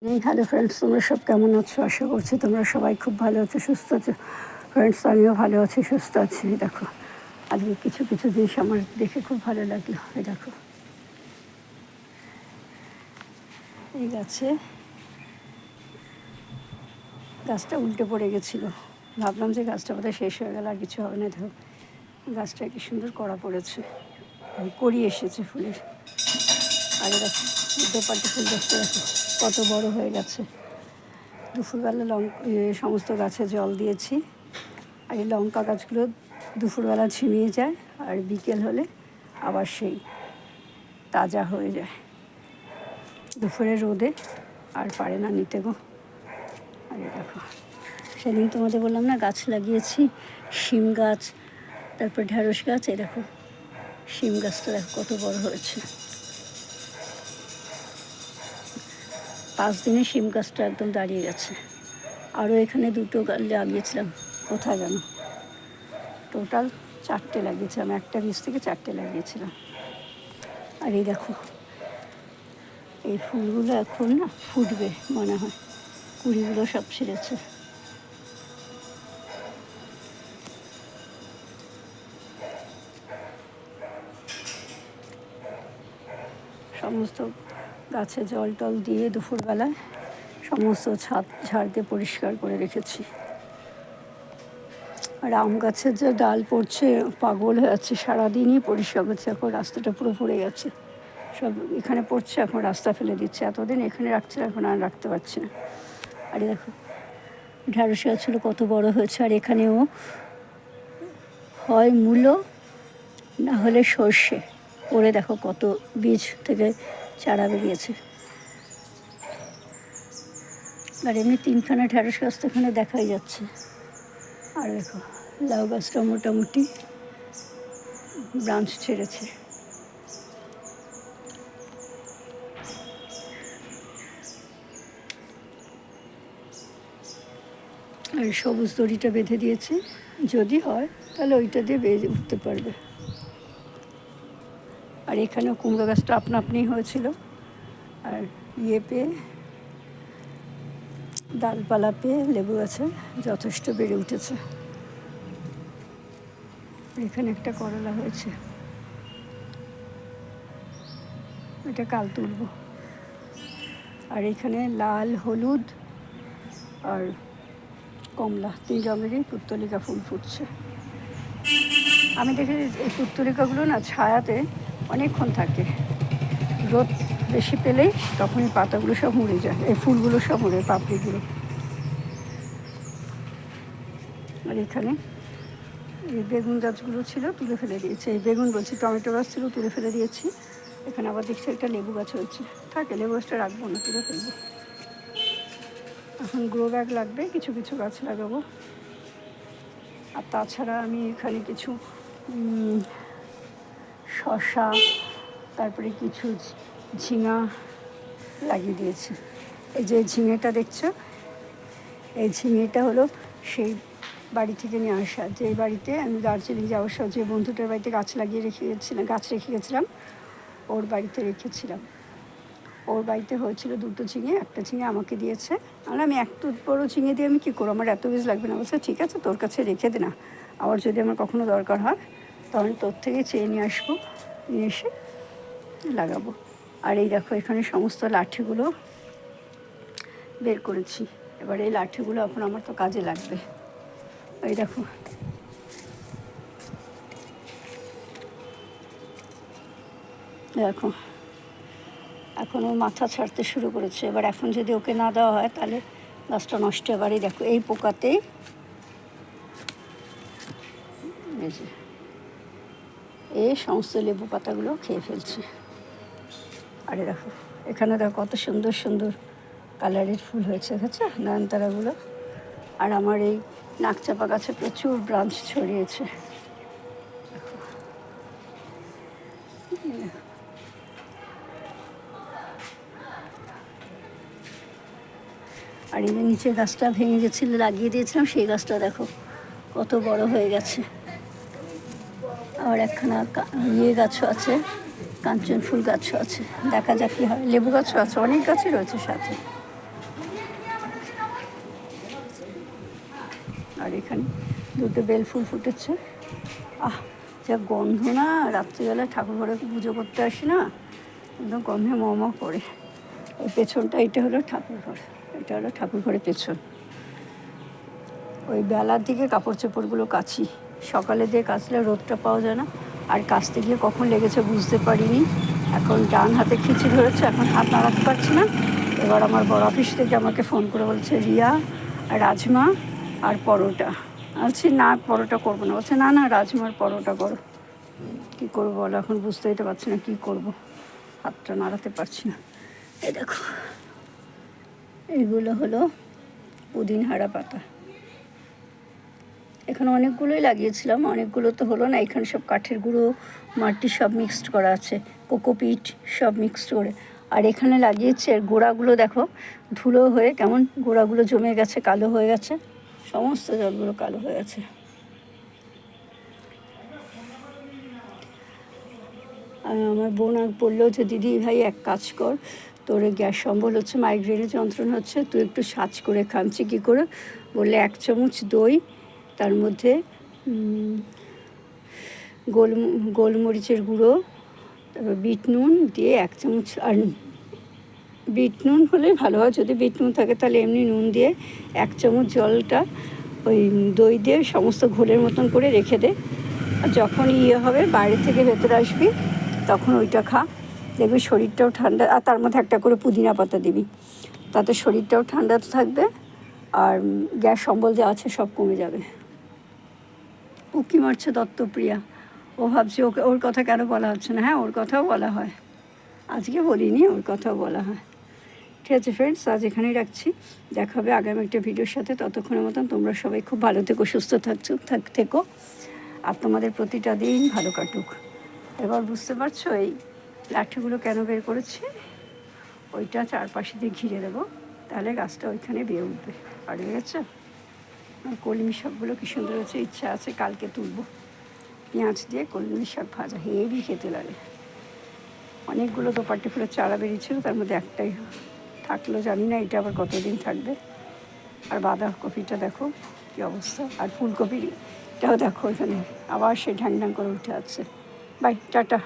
Hello friends, তোমরা সব কেমন আছো? আশা করছি তোমরা সবাই খুব ভালো আছো, সুস্থ আছো। ফ্রেন্ডস, আমিও ভালো আছি, সুস্থ আছি। দেখো, আজকে কিছু কিছু জিনিস আমার দেখে খুব ভালো লাগলো। এই দেখো, এই গাছটা উল্টে পড়ে গেছিলো। ভাবলাম যে গাছটা বোধহয় শেষ হয়ে গেল, আর কিছু হবে না। দেখো, গাছটা কি সুন্দর কড়া পড়েছে, কড়ি এসেছে ফুলের। আর দেখো, দোপাটি ফুল গাছটা দেখো কত বড় হয়ে গেছে। দুপুরবেলা সমস্ত গাছে জল দিয়েছি। আর এই লঙ্কা গাছগুলো দুপুরবেলা ঝিমিয়ে যায়, আর বিকেল হলে আবার সেই তাজা হয়ে যায়। দুপুরের রোদে আর পারে না নিতে গো। আর দেখো, সেদিন তোমাদের বললাম না গাছ লাগিয়েছি, শিম গাছ, তারপর ঢ্যাঁড়স গাছ। এই দেখো, শিম গাছটা দেখো কত বড় হয়েছে। 5 দিনে শিম গাছটা একদম দাঁড়িয়ে গেছে। আরও এখানে দুটো লাগিয়েছিলাম, কোথায় যেন, টোটাল 4টে লাগিয়েছিলাম। একটা বীজ থেকে 4টে লাগিয়েছিলাম। আর এই দেখো, এই ফুলগুলো এখন না ফুটবে মনে হয়, কুড়িগুলো সব ছেড়েছে। সমস্ত গাছে জল টল দিয়ে দুপুরবেলায় সমস্ত ছাদ ঝাড় দিয়ে পরিষ্কার করে রেখেছি। আর আম গাছের যে ডাল পড়ছে, পাগল হয়ে যাচ্ছে, সারাদিনই পরিষ্কার করছে। এখন রাস্তাটা পুরো পড়ে গেছে, সব এখানে পড়ছে, এখন রাস্তা ফেলে দিচ্ছে। এতদিন এখানে রাখছে, এখন আর রাখতে পারছি না। আর দেখো, ঢ্যাঁড়স গাছগুলো কত বড় হয়েছে। আর এখানেও হয় মূলো, না হলে সর্ষে পরে দেখো কত বীজ থেকে চারা বেরিয়েছে। আর এমনি 3খানা ঢ্যাঁড়স গাছ তো এখানে দেখাই যাচ্ছে। আর দেখো, লাউ গাছটা মোটামুটি ব্রাঞ্চ ছেড়েছে। আর সবুজ দড়িটা বেঁধে দিয়েছে, যদি হয় তাহলে ওইটা দিয়ে বেঁধে উঠতে পারবে। আর এখানেও কুমড়ো গাছটা আপনা আপনি হয়েছিল, আর পেয়ে ডালপালা পেয়ে লেবু গাছে যথেষ্ট বেড়ে উঠেছে। এখানে একটা করলা হয়েছে, এটা কাল তুলব। আর এখানে লাল, হলুদ আর কমলা 3 রঙেরই পুত্তলিকা ফুল ফুটছে। আমি দেখি এই পুত্তলিকাগুলো না ছায়াতে অনেকক্ষণ থাকে, রোদ বেশি পেলেই তখনই পাতাগুলো সব মরে যায়, এই ফুলগুলো সব মরে, পাপড়িগুলো। আর এখানে এই বেগুন গাছগুলো ছিল, তুলে ফেলে দিয়েছে। এই বেগুন বলছি, টমেটো গাছ ছিল, তুলে ফেলে দিয়েছি। এখানে আবার দেখছি একটা লেবু গাছ হয়েছে, থাকে, লেবু গাছটা রাখবো না, তুলে ফেলবো। এখন গ্রো ব্যাগ লাগবে, কিছু কিছু গাছ লাগাবো। আর তাছাড়া আমি এখানে কিছু শসা, তারপরে কিছু ঝিঙা লাগিয়ে দিয়েছি। এই যে ঝিঙেটা দেখছো, এই ঝিঙেটা হলো সেই বাড়ি থেকে নিয়ে আসা, যে বাড়িতে আমি দার্জিলিং যাওয়ার সময় যে বন্ধুটার বাড়িতে গাছ রেখে গেছিলাম, ওর বাড়িতে রেখেছিলাম। ওর বাড়িতে হয়েছিল 2টো ঝিঙে, একটা ঝিঙে আমাকে দিয়েছে। আমি একটু বড়ো ঝিঙে দিয়ে আমি কী করবো, আমার এত বীজ লাগবে না। বলছে ঠিক আছে, তোর কাছে রেখে দে না, আবার যদি আমার কখনো দরকার হয় তখন তোর থেকে চেয়ে নিয়ে আসবো, নিয়ে এসে লাগাবো। আর এই দেখো, এখানে সমস্ত লাঠিগুলো বের করেছি। এবার এই লাঠিগুলো এখন আমার তো কাজে লাগবে। এই দেখো, দেখো এখন ও মাথা ছাড়তে শুরু করেছে। এবার এখন যদি ওকে না দেওয়া হয় তাহলে গাছটা নষ্ট। এবারই দেখো, এই পোকাতেই এই সমস্ত লেবু পাতাগুলো খেয়ে ফেলছে। আরে দেখো, এখানে দেখো কত সুন্দর সুন্দর কালারের ফুল হয়েছে, দেখেছো, নয়নতারাগুলো। আর আমার এই নাকচাপা গাছে প্রচুর ব্রাঞ্চ ছড়িয়েছে। আর এই যে নিচে গাছটা ভেঙে গেছিলো, লাগিয়ে দিয়েছিলাম, সেই গাছটা দেখো কত বড় হয়ে গেছে। আর একখানা গাছও আছে, কাঞ্চন ফুল গাছও আছে, দেখা যাক কী হয়। লেবু গাছও আছে, অনেক গাছই রয়েছে সাথে। আর এখানে দুটো বেল ফুল ফুটেছে। যা গন্ধ না, রাত্রিবেলা ঠাকুর ঘরে পুজো করতে আসি না, একদম গন্ধে ম করে। ওই পেছনটা এটা হলো ঠাকুর ঘর, এটা হলো ঠাকুর ঘরের পেছন। ওই বেলার দিকে কাপড় চোপড়গুলো কাচি, সকালে দিয়ে কাচলে রোদটা পাওয়া যায় না, আর কাচতে গিয়ে কখন লেগেছে বুঝতে পারিনি। এখন ডান হাতে খিচি ধরেছে, এখন হাত নাড়াতে পারছি না। এবার আমার বড় অফিস থেকে আমাকে ফোন করে বলছে, রিয়া রাজমা আর পরোটা। বলছি না, পরোটা করবো না। বলছে না না, রাজমার পরোটা করো। কী করবো বলো, এখন বুঝতেই তো পারছি না কী করবো, হাতটা নাড়াতে পারছি না। এই দেখো, এগুলো হলো পুদিনহারা পাতা। এখানে অনেকগুলোই লাগিয়েছিলাম, অনেকগুলো তো হলো না। এখানে সব কাঠের গুঁড়ো, মাটি সব মিক্সড করা আছে, কোকোপিট সব মিক্সড করে। আর এখানে লাগিয়েছি, আর গোড়াগুলো দেখো ধুলো হয়ে কেমন গোড়াগুলো জমে গেছে, কালো হয়ে গেছে, সমস্ত জলগুলো কালো হয়ে গেছে। আর আমার বোন বললো যে দিদি ভাই এক কাজ কর, তোর গ্যাস অম্বল হচ্ছে, মাইগ্রেনের যন্ত্রণা হচ্ছে, তুই একটু সাজ করে খাচ্ছি কী করে। বললে 1 চামচ দই, তার মধ্যে গোলমরিচের গুঁড়ো, তারপর বিট নুন দিয়ে 1 চামচ, আর বিট নুন হলে ভালো হয়, যদি বিট নুন থাকে তাহলে এমনি নুন দিয়ে 1 চামচ জলটা ওই দই দিয়ে সমস্ত ঘোলের মতন করে রেখে দে। আর যখন হবে বাইরে থেকে ভেতরে আসবি তখন ওইটা খা, দেখবি শরীরটাও ঠান্ডা। আর তার মধ্যে একটা করে পুদিনা পাতা দিবি, তাতে শরীরটাও ঠান্ডা থাকবে, আর গ্যাস অম্বল যা আছে সব কমে যাবে। উঁকি মারছে দত্তপ্রিয়া, ও ভাবছে ওকে, ওর কথা কেন বলা হচ্ছে না। হ্যাঁ, ওর কথাও বলা হয়, আজকে বলিনি, ওর কথাও বলা হয়। ঠিক আছে ফ্রেন্ডস, আজ এখানেই রাখছি। দেখা হবে আগামী একটা ভিডিওর সাথে। ততক্ষণের মতন তোমরা সবাই খুব ভালো থেকো, সুস্থ থেকো, আর তোমাদের প্রতিটা দিন ভালো কাটুক। এবার বুঝতে পারছো এই লাঠিগুলো কেন বের করেছি? ওইটা চারপাশে দিয়ে ঘিরে দেবো, তাহলে গাছটা ওইখানে বেয়ে উঠবে। আর গেছে কলমি শাকগুলো কী সুন্দর হচ্ছে, ইচ্ছা আছে কালকে তুলবো। পেঁয়াজ দিয়ে কলমি শাক ভাজা হেভি খেতে লাগে। অনেকগুলো দোপাটি ফুলের চারা বেরিয়েছিল, তার মধ্যে একটাই থাকলো, জানি না এটা আবার কতদিন থাকবে। আর বাঁধাকপিটা দেখো কী অবস্থা, আর ফুলকপিটাও দেখো এখানে আবার সে ঢ্যাং ঢ্যাং করে উঠে আছে। Bye, tata.